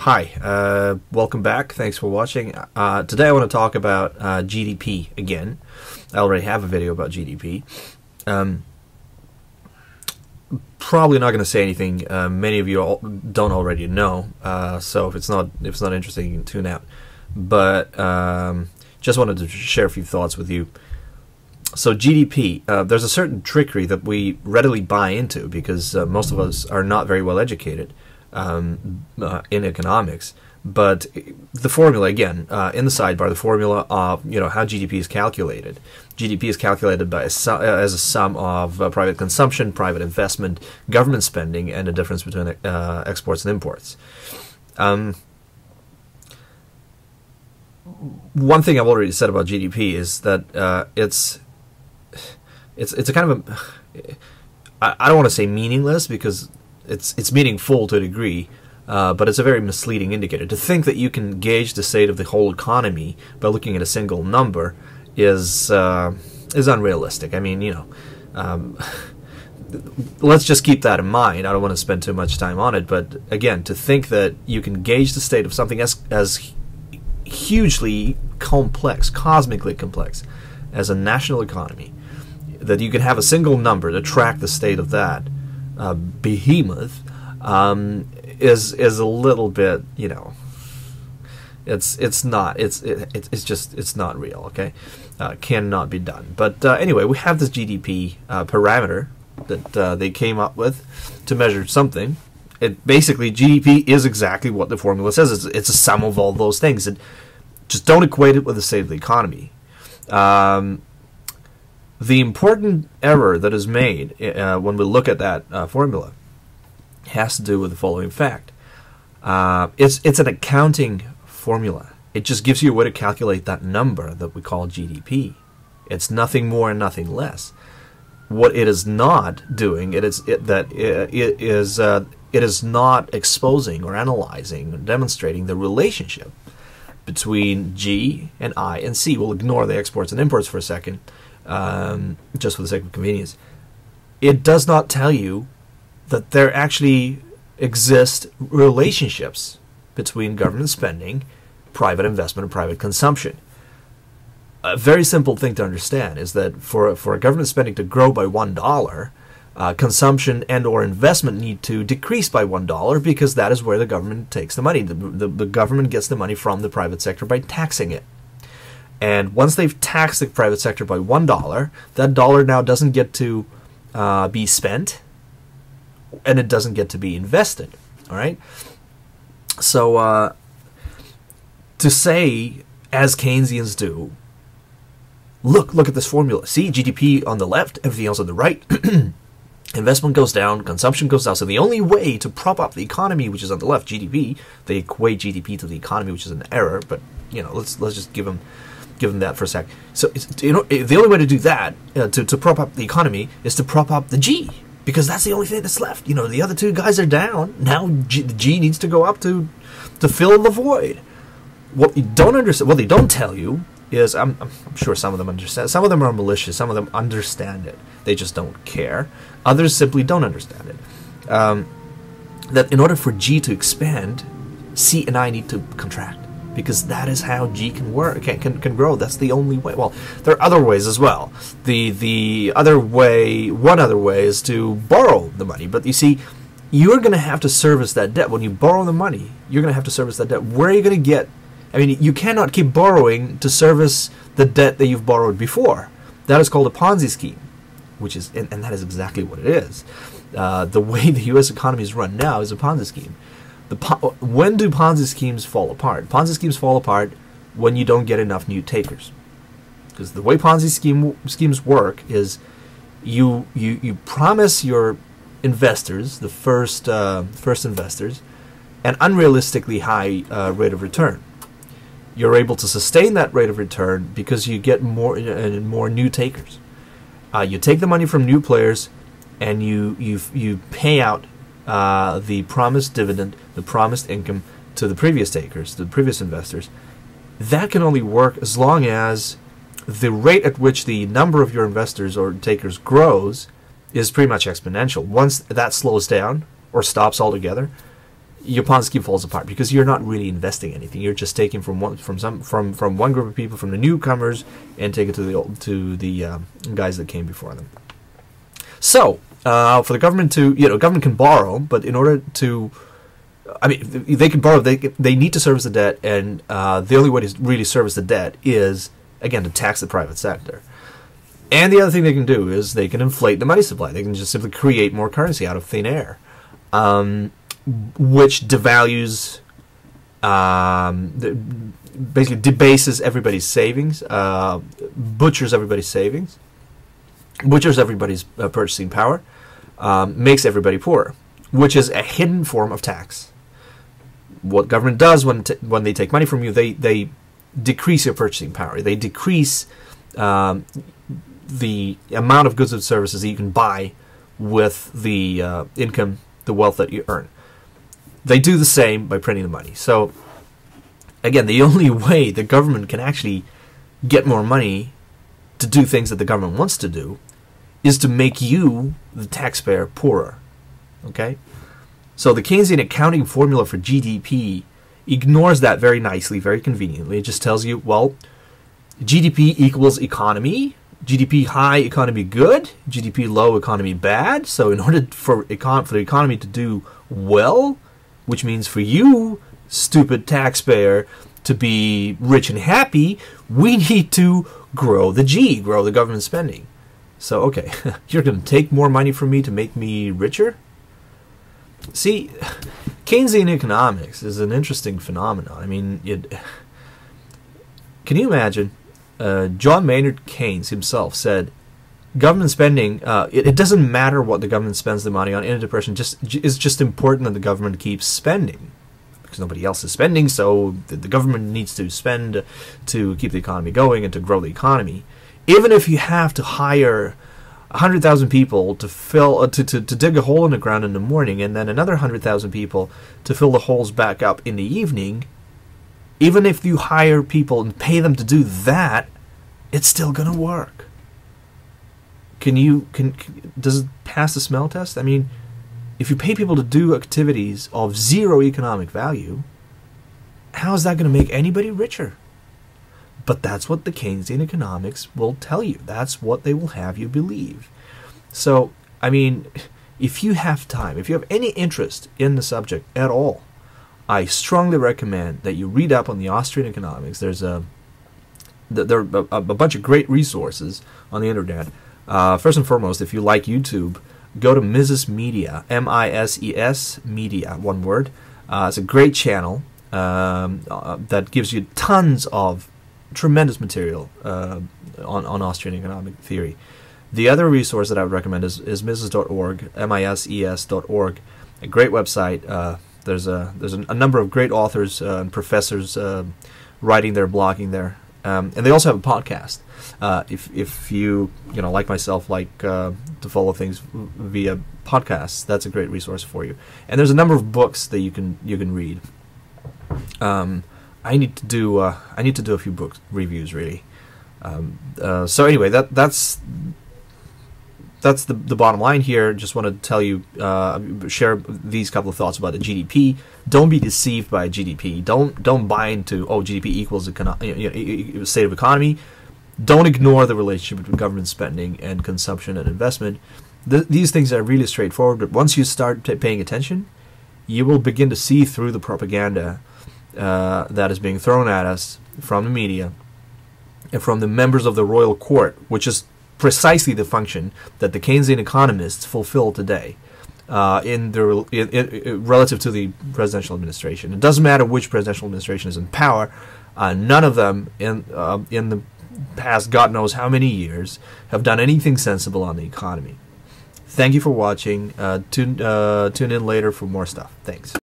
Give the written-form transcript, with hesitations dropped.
Hi, welcome back. Thanks for watching. Today I want to talk about GDP again. I already have a video about GDP. Probably not going to say anything many of you don't already know. So if it's not interesting, you can tune out. But just wanted to share a few thoughts with you. So GDP, there's a certain trickery that we readily buy into because most of us are not very well educated in economics. But the formula, again, in the sidebar, the formula of how GDP is calculated. GDP is calculated by as a sum of private consumption, private investment, government spending, and the difference between exports and imports. One thing I've already said about GDP is that it's a kind of a, I don't want to say meaningless because it's meaningful to a degree, but it's a very misleading indicator. To think that you can gauge the state of the whole economy by looking at a single number is unrealistic. I mean, let's just keep that in mind. I don't want to spend too much time on it, but again, to think that you can gauge the state of something as hugely complex, cosmically complex, as a national economy, that you can have a single number to track the state of that behemoth is a little bit, it's not real. Okay, cannot be done. But anyway, we have this GDP parameter that they came up with to measure something. Basically, GDP is exactly what the formula says. It's a sum of all those things. And just don't equate it with the state of the economy. The important error that is made when we look at that formula has to do with the following fact. It's an accounting formula. It just gives you a way to calculate that number that we call GDP. It's nothing more and nothing less. What it is not doing, it is not exposing or analyzing or demonstrating the relationship between G and I and C. We'll ignore the exports and imports for a second, just for the sake of convenience. It does not tell you that there actually exist relationships between government spending, private investment, and private consumption. A very simple thing to understand is that for government spending to grow by $1, consumption and or investment need to decrease by $1 because that is where the government takes the money. The government gets the money from the private sector by taxing it. And once they've taxed the private sector by $1, that dollar now doesn't get to be spent, and it doesn't get to be invested. All right. So to say, as Keynesians do, look at this formula. See, GDP on the left, everything else on the right. Investment goes down, consumption goes down. So the only way to prop up the economy, which is on the left, GDP, they equate GDP to the economy, which is an error. But let's just give them that for a sec. So the only way to do that, to prop up the economy, is to prop up the G, because that's the only thing that's left. The other two guys are down. Now the G needs to go up to fill the void. What you don't understand, what they don't tell you, is I'm sure some of them understand. Some of them are malicious. Some of them understand it. They just don't care. Others simply don't understand it. That in order for G to expand, C and I need to contract, because that is how G can work, can grow. That's the only way. Well, there are other ways as well. The other way, one other way, is to borrow the money. But you see, you're going to have to service that debt. When you borrow the money, you're going to have to service that debt. Where are you going to get? I mean, you cannot keep borrowing to service the debt that you've borrowed before. That is called a Ponzi scheme, which is, and that is exactly what it is. The way the U.S. economy is run now is a Ponzi scheme. When do Ponzi schemes fall apart? Ponzi schemes fall apart when you don't get enough new takers. Because the way Ponzi schemes work is you promise your investors, the first investors, an unrealistically high rate of return. You're able to sustain that rate of return because you get more new takers. You take the money from new players, and you pay out the promised dividend, the promised income to the previous takers, to the previous investors. That can only work as long as the rate at which the number of your investors or takers grows is pretty much exponential. Once that slows down or stops altogether, your Ponzi scheme falls apart because you're not really investing anything. You're just taking from one group of people, from the newcomers, and take it to the guys that came before them. So for the government to, government can borrow, but in order to, they can borrow. They need to service the debt, and the only way to really service the debt is, again, to tax the private sector. And the other thing they can do is they can inflate the money supply. They can just simply create more currency out of thin air, which devalues, basically debases everybody's savings, butchers everybody's savings, butchers everybody's purchasing power, makes everybody poorer, which is a hidden form of tax. What government does when they take money from you, they decrease your purchasing power. They decrease the amount of goods and services that you can buy with the income, the wealth that you earn. They do the same by printing the money. So, again, the only way the government can actually get more money to do things that the government wants to do is to make you, the taxpayer, poorer. Okay? So the Keynesian accounting formula for GDP ignores that very nicely, very conveniently. It just tells you, well, GDP equals economy. GDP high, economy good. GDP low, economy bad. So in order for the economy to do well, which means for you, stupid taxpayer, to be rich and happy, we need to grow the G, grow the government spending. So, okay, you're going to take more money from me to make me richer? See, Keynesian economics is an interesting phenomenon. I mean, can you imagine? John Maynard Keynes himself said, government spending, it doesn't matter what the government spends the money on in a depression, it's just important that the government keeps spending. Because nobody else is spending, so the government needs to spend to keep the economy going and to grow the economy. Even if you have to hire 100,000 people to fill to dig a hole in the ground in the morning, and then another 100,000 people to fill the holes back up in the evening, even if you hire people and pay them to do that, it's still going to work. Does it pass the smell test? I mean, if you pay people to do activities of zero economic value, how is that going to make anybody richer? But that's what the Keynesian economics will tell you. That's what they will have you believe. So, I mean, if you have time, if you have any interest in the subject at all, I strongly recommend that you read up on the Austrian economics. There are a bunch of great resources on the internet. First and foremost, if you like YouTube, go to misesmedia, M-I-S-E-S, media, one word. It's a great channel that gives you tons of tremendous material on Austrian economic theory. The other resource that I would recommend is mises.org, mises.org, a great website. There's a number of great authors and professors writing there, blogging there, and they also have a podcast. If you like myself, like to follow things via podcasts, that's a great resource for you. And there's a number of books that you can read. I need to do a few book reviews, really. So anyway, that's the bottom line here. Just want to tell you, share these couple of thoughts about the GDP. Don't be deceived by GDP. Don't buy into GDP equals state of economy. Don't ignore the relationship between government spending and consumption and investment. These things are really straightforward. But once you start paying attention, you will begin to see through the propaganda that is being thrown at us from the media and from the members of the royal court, which is precisely the function that the Keynesian economists fulfill today relative to the presidential administration. It doesn't matter which presidential administration is in power. None of them in the past God knows how many years have done anything sensible on the economy. Thank you for watching. Tune in later for more stuff. Thanks.